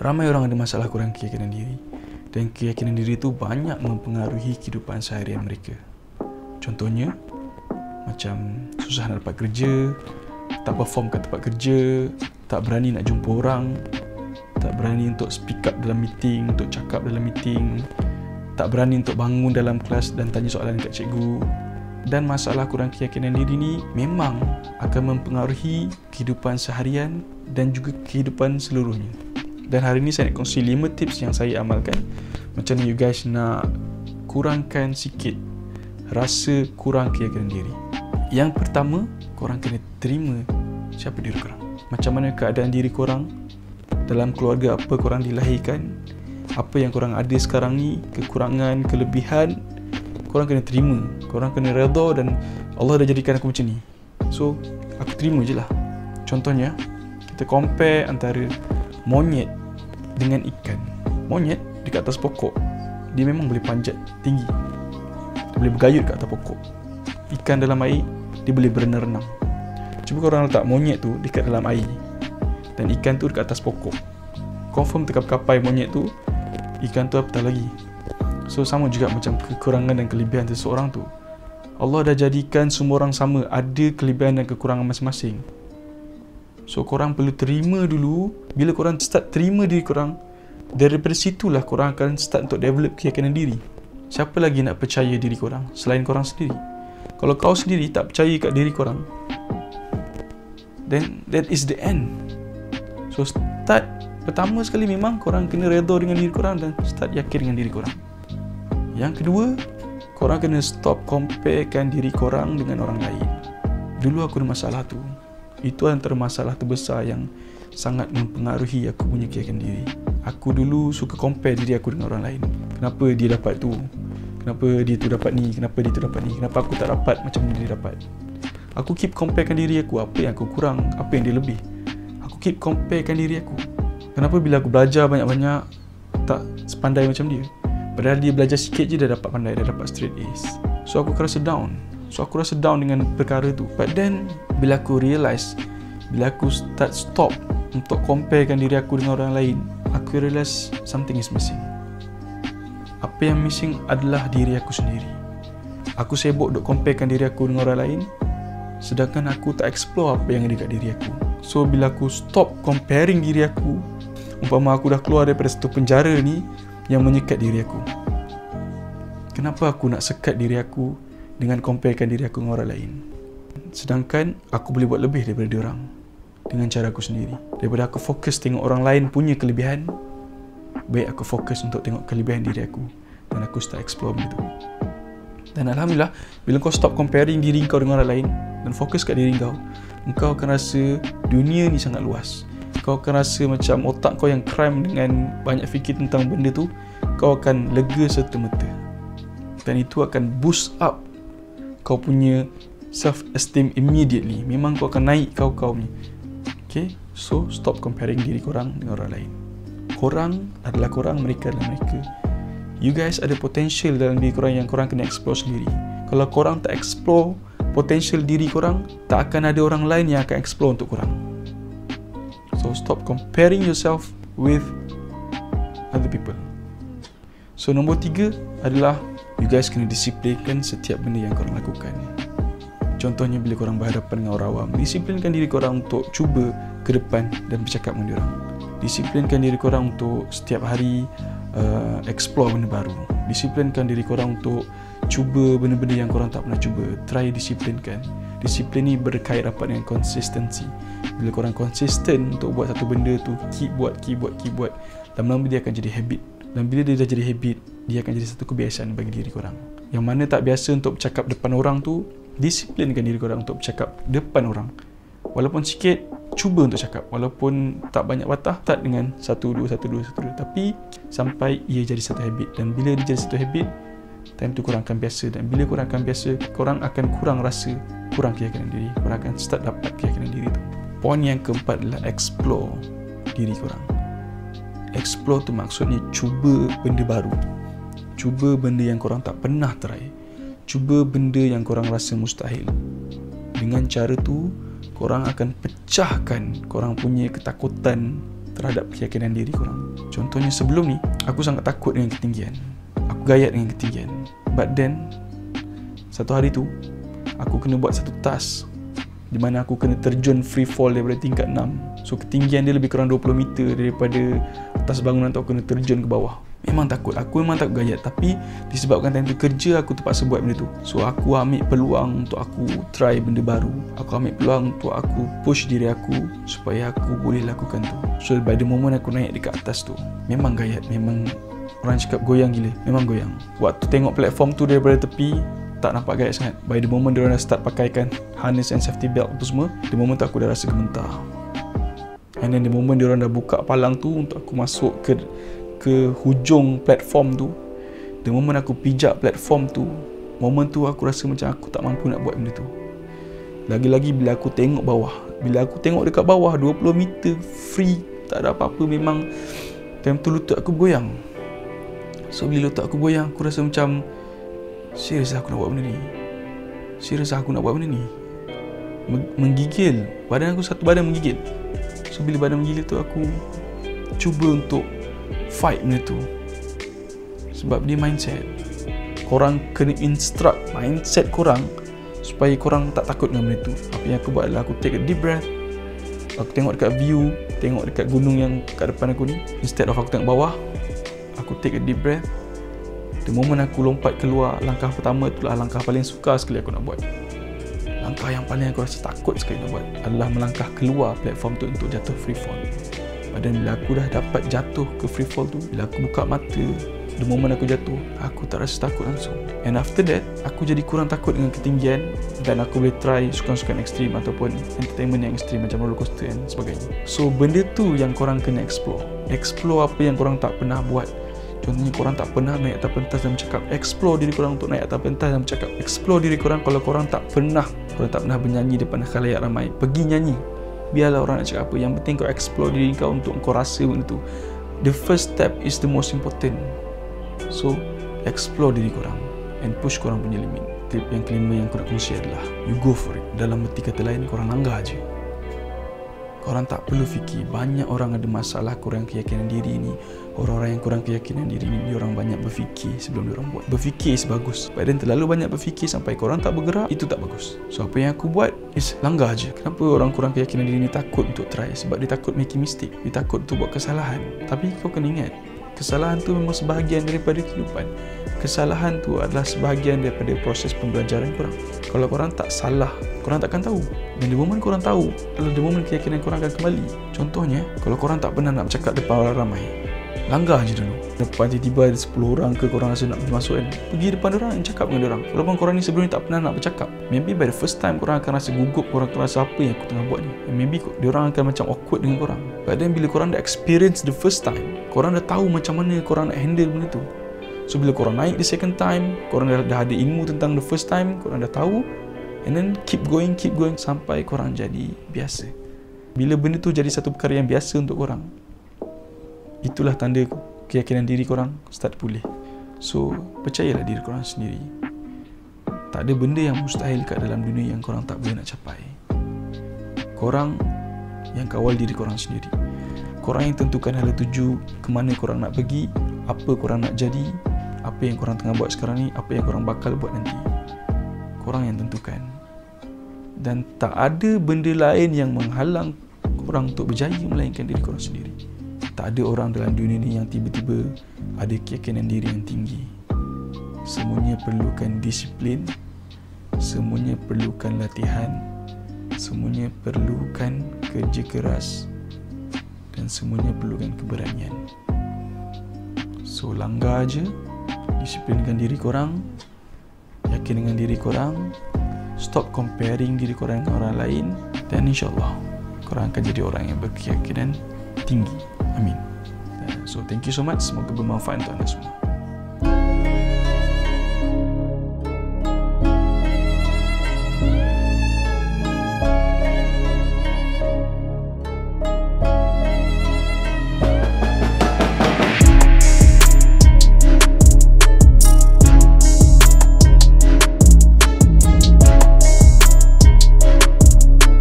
Ramai orang ada masalah kurang keyakinan diri, dan keyakinan diri itu banyak mempengaruhi kehidupan seharian mereka. Contohnya, macam susah nak dapat kerja, tak perform kat tempat kerja, tak berani nak jumpa orang, tak berani untuk speak up dalam meeting, untuk cakap dalam meeting, tak berani untuk bangun dalam kelas dan tanya soalan dekat cikgu. Dan masalah kurang keyakinan diri ni memang akan mempengaruhi kehidupan seharian dan juga kehidupan seluruhnya. Dan hari ni saya nak kongsi 5 tips yang saya amalkan. Macam mana you guys nak kurangkan sikit rasa kurang keyakinan diri. Yang pertama, korang kena terima siapa diri korang. Macam mana keadaan diri korang, dalam keluarga apa korang dilahirkan, apa yang korang ada sekarang ni, kekurangan, kelebihan, korang kena terima. Korang kena redha dan Allah dah jadikan aku macam ni, so aku terima je lah. Contohnya, kita compare antara monyet dengan ikan. Monyet dekat atas pokok, dia memang boleh panjat tinggi, dia boleh bergayut kat atas pokok. Ikan dalam air, dia boleh berenang-renang. Cuba korang letak monyet tu dekat dalam air dan ikan tu dekat atas pokok, confirm terkapai monyet tu, ikan tu apatah lagi. So sama juga macam kekurangan dan kelebihan seseorang tu. Allah dah jadikan semua orang sama, ada kelebihan dan kekurangan masing-masing. So korang perlu terima dulu. Bila korang start terima diri korang, daripada situlah korang akan start untuk develop keyakinan diri. Siapa lagi nak percaya diri korang selain korang sendiri? Kalau kau sendiri tak percaya kat diri korang, then that is the end. So start, pertama sekali memang korang kena redha dengan diri korang dan start yakin dengan diri korang. Yang kedua, korang kena stop comparekan diri korang dengan orang lain. Dulu aku ada masalah tu. Itu antara masalah terbesar yang sangat mempengaruhi aku punya keyakinan diri. Aku dulu suka compare diri aku dengan orang lain. Kenapa dia dapat tu? Kenapa dia tu dapat ni? Kenapa dia tu dapat ni? Kenapa aku tak dapat macam dia dapat? Aku keep comparekan diri aku, apa yang aku kurang, apa yang dia lebih. Aku keep comparekan diri aku. Kenapa bila aku belajar banyak-banyak tak sepandai macam dia? Padahal dia belajar sikit je dah dapat pandai, dah dapat straight A's. So aku rasa down. Aku rasa down dengan perkara tu. But then bila aku realise, bila aku stop untuk comparekan diri aku dengan orang lain, aku realise something is missing. Apa yang missing adalah diri aku sendiri. Aku sibuk duk comparekan diri aku dengan orang lain, sedangkan aku tak explore apa yang ada kat diri aku. So bila aku stop comparing diri aku, umpama aku dah keluar daripada satu penjara ni yang menyekat diri aku, kenapa aku nak sekat diri aku dengan comparekan diri aku dengan orang lain? Sedangkan aku boleh buat lebih daripada diorang dengan cara aku sendiri. Daripada aku fokus tengok orang lain punya kelebihan, baik aku fokus untuk tengok kelebihan diri aku dan aku start explore benda tu. Dan Alhamdulillah, bila kau stop comparing diri kau dengan orang lain dan fokus kat diri kau, engkau akan rasa dunia ni sangat luas. Kau akan rasa macam otak kau yang cram dengan banyak fikir tentang benda tu, kau akan lega serta-merta. Dan itu akan boost up kau punya self-esteem immediately. Memang kau akan naik kau ni. Okay, so stop comparing diri korang dengan orang lain. Korang adalah korang, mereka adalah mereka. You guys ada potential dalam diri korang yang korang kena explore sendiri. Kalau korang tak explore potential diri korang, tak akan ada orang lain yang akan explore untuk korang. So stop comparing yourself with other people. So nombor 3 adalah you guys kena disiplinkan setiap benda yang korang lakukan. Contohnya bila korang berhadapan dengan orang awam, disiplinkan diri korang untuk cuba ke depan dan bercakap dengan diorang. Disiplinkan diri korang untuk setiap hari explore benda baru. Disiplinkan diri korang untuk cuba benda-benda yang korang tak pernah cuba. Try disiplinkan. Disiplin ni berkait rapat dengan konsistensi. Bila korang konsisten untuk buat satu benda tu, keep buat, lama-lama dia akan jadi habit. Dan bila dia dah jadi habit, dia akan jadi satu kebiasaan bagi diri korang. Yang mana tak biasa untuk bercakap depan orang tu, disiplinkan diri korang untuk bercakap depan orang. Walaupun sikit, cuba untuk cakap. Walaupun tak banyak patah, start dengan 1, 2, 1, 2, 1, 2. Tapi sampai ia jadi satu habit. Dan bila dia jadi satu habit, time tu korang akan biasa. Dan bila korang akan biasa, korang akan kurang rasa kurang keyakinan diri. Korang akan start dapat keyakinan diri tu. Poin yang keempat adalah explore diri korang. Explore tu maksudnya cuba benda baru. Cuba benda yang korang tak pernah try. Cuba benda yang korang rasa mustahil. Dengan cara tu, korang akan pecahkan korang punya ketakutan terhadap keyakinan diri korang. Contohnya sebelum ni, aku sangat takut dengan ketinggian. Aku gayat dengan ketinggian. But then, satu hari tu, aku kena buat satu task di mana aku kena terjun free fall daripada tingkat 6. So ketinggian dia lebih kurang 20 meter daripada atas bangunan tu, aku kena terjun ke bawah. Memang takut, aku memang takut gayat. Tapi disebabkan time tu kerja, aku terpaksa buat benda tu. So aku ambil peluang untuk aku try benda baru. Aku ambil peluang untuk aku push diri aku supaya aku boleh lakukan tu. So by the moment aku naik dekat atas tu, memang gayat, memang orang cakap goyang gila. Memang goyang. Waktu tengok platform tu daripada tepi, tak nampak gayat sangat. By the moment diorang dah start pakaikan harness and safety belt tu semua, the moment tu aku dah rasa gementar. And then the moment diorang dah buka palang tu untuk aku masuk ke hujung platform tu, the moment aku pijak platform tu, moment tu aku rasa macam aku tak mampu nak buat benda tu. Lagi-lagi bila aku tengok bawah, bila aku tengok dekat bawah 20 meter free, tak ada apa-apa, memang time tu lutut aku goyang. So bila lutut aku goyang, aku rasa macam serius aku nak buat benda ni, serius aku nak buat benda ni. Menggigil, badan aku satu badan menggigil. So bila badan menggigil tu, aku cuba untuk fight benda tu. Sebab dia mindset. Korang kena instruct mindset korang supaya korang tak takut dengan benda tu. Apa yang aku buat adalah aku take a deep breath. Aku tengok dekat view, tengok dekat gunung yang kat depan aku ni. Instead of aku tengok bawah, aku take a deep breath. The moment aku lompat keluar, langkah pertama itulah langkah paling sukar sekali aku nak buat. Langkah yang paling aku rasa takut sekali nak buat adalah melangkah keluar platform tu untuk jatuh free fall. Dan bila aku dah dapat jatuh ke free fall tu, bila aku buka mata, the moment aku jatuh, aku tak rasa takut langsung. And after that, aku jadi kurang takut dengan ketinggian dan aku boleh try sukan-sukan ekstrim ataupun entertainment yang ekstrim macam roller coaster dan sebagainya. So benda tu yang korang kena explore. Explore apa yang korang tak pernah buat. Contohnya korang tak pernah naik atas pentas dan bercakap. Explore diri korang untuk naik atas pentas dan bercakap. Explore diri korang kalau korang tak pernah bernyanyi depan khalayak ramai. Pergi nyanyi. Biarlah orang nak cakap apa. Yang penting kau explore diri kau untuk kau rasa benda tu. The first step is the most important. So, explore diri korang and push korang punya limit. Tip yang kelima yang aku nak kongsi adalah you go for it. Dalam erti kata lain, korang langgar je. Korang tak perlu fikir banyak orang ada masalah kurang keyakinan diri ni. Orang-orang yang kurang keyakinan diri ni, diorang banyak berfikir sebelum diorang buat. Berfikir is bagus, but then terlalu banyak berfikir sampai korang tak bergerak, itu tak bagus. So apa yang aku buat is langgar je. Kenapa orang kurang keyakinan diri ni takut untuk try? Sebab dia takut making mistake, dia takut untuk buat kesalahan. Tapi kau kena ingat, kesalahan tu memang sebahagian daripada kehidupan. Kesalahan tu adalah sebahagian daripada proses pembelajaran korang. Kalau korang tak salah, korang takkan tahu. Dan the moment korang tahu adalah the moment keyakinan korang akan kembali. Contohnya, kalau korang tak pernah nak bercakap depan orang ramai, langgar je dulu. Depan tiba-tiba ada 10 orang ke korang rasa nak masuk kan, pergi depan orang dan cakap dengan orang. Walaupun korang ni sebelum ni tak pernah nak bercakap, maybe by the first time korang akan rasa gugup, korang akan rasa apa yang aku tengah buat ni, and maybe diorang akan macam awkward dengan korang. But then bila korang dah experience the first time, korang dah tahu macam mana korang nak handle benda tu. So bila korang naik the second time, korang dah ada ilmu tentang the first time, korang dah tahu, and then keep going sampai korang jadi biasa. Bila benda tu jadi satu perkara yang biasa untuk korang, itulah tanda keyakinan diri korang start pulih. So percayalah diri korang sendiri. Tak ada benda yang mustahil kat dalam dunia yang korang tak boleh nak capai. Korang yang kawal diri korang sendiri. Korang yang tentukan hala tuju ke mana korang nak pergi, apa korang nak jadi, apa yang korang tengah buat sekarang ni, apa yang korang bakal buat nanti. Korang yang tentukan. Dan tak ada benda lain yang menghalang korang untuk berjaya melainkan diri korang sendiri. Tak ada orang dalam dunia ni yang tiba-tiba ada keyakinan diri yang tinggi. Semuanya perlukan disiplin, semuanya perlukan latihan, semuanya perlukan kerja keras, dan semuanya perlukan keberanian. So langgar je, disiplinkan diri korang, yakin dengan diri korang, stop comparing diri korang dengan orang lain, dan insyaAllah korang akan jadi orang yang berkeyakinan tinggi. Amin. So thank you so much, semoga bermanfaat untuk anda semua.